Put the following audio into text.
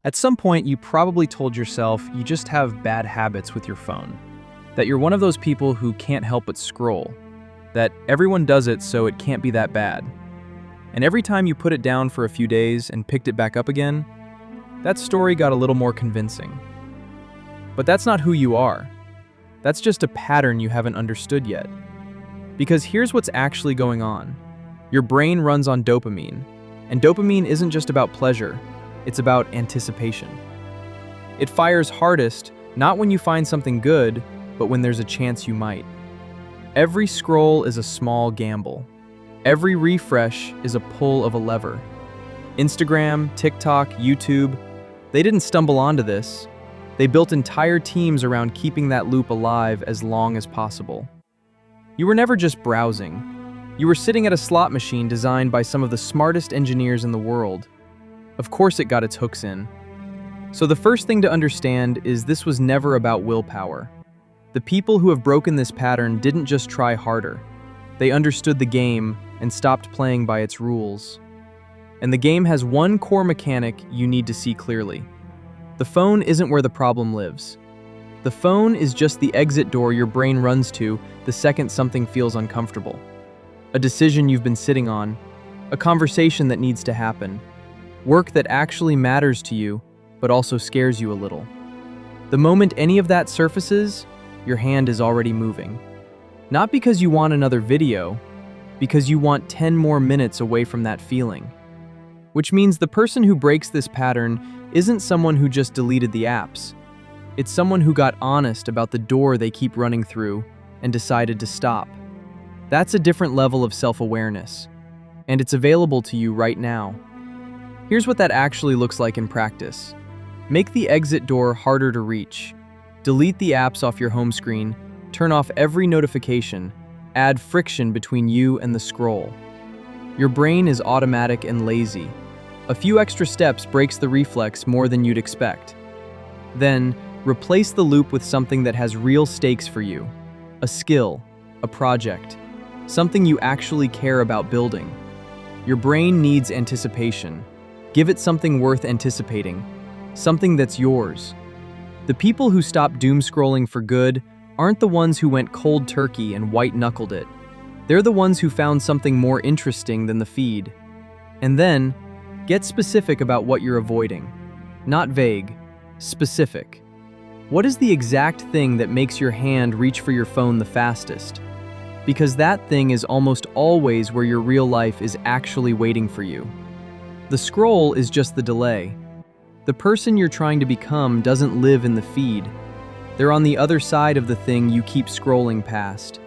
At some point, you probably told yourself you just have bad habits with your phone, that you're one of those people who can't help but scroll, that everyone does it so it can't be that bad. And every time you put it down for a few days and picked it back up again, that story got a little more convincing. But that's not who you are. That's just a pattern you haven't understood yet. Because here's what's actually going on. Your brain runs on dopamine, and dopamine isn't just about pleasure, it's about anticipation. It fires hardest not when you find something good, but when there's a chance you might. Every scroll is a small gamble. Every refresh is a pull of a lever. Instagram, TikTok, YouTube, they didn't stumble onto this. They built entire teams around keeping that loop alive as long as possible. You were never just browsing. You were sitting at a slot machine designed by some of the smartest engineers in the world. Of course it got its hooks in. So the first thing to understand is this was never about willpower. The people who have broken this pattern didn't just try harder. They understood the game and stopped playing by its rules. And the game has one core mechanic you need to see clearly. The phone isn't where the problem lives. The phone is just the exit door your brain runs to the second something feels uncomfortable. A decision you've been sitting on, a conversation that needs to happen, work that actually matters to you, but also scares you a little. The moment any of that surfaces, your hand is already moving. Not because you want another video, because you want 10 more minutes away from that feeling. Which means the person who breaks this pattern isn't someone who just deleted the apps. It's someone who got honest about the door they keep running through and decided to stop. That's a different level of self-awareness, and it's available to you right now. Here's what that actually looks like in practice. Make the exit door harder to reach. Delete the apps off your home screen, turn off every notification, add friction between you and the scroll. Your brain is automatic and lazy. A few extra steps breaks the reflex more than you'd expect. Then, replace the loop with something that has real stakes for you. A skill, a project, something you actually care about building. Your brain needs anticipation. Give it something worth anticipating, something that's yours. The people who stop doom scrolling for good aren't the ones who went cold turkey and white-knuckled it. They're the ones who found something more interesting than the feed. And then, get specific about what you're avoiding. Not vague, specific. What is the exact thing that makes your hand reach for your phone the fastest? Because that thing is almost always where your real life is actually waiting for you. The scroll is just the delay. The person you're trying to become doesn't live in the feed. They're on the other side of the thing you keep scrolling past.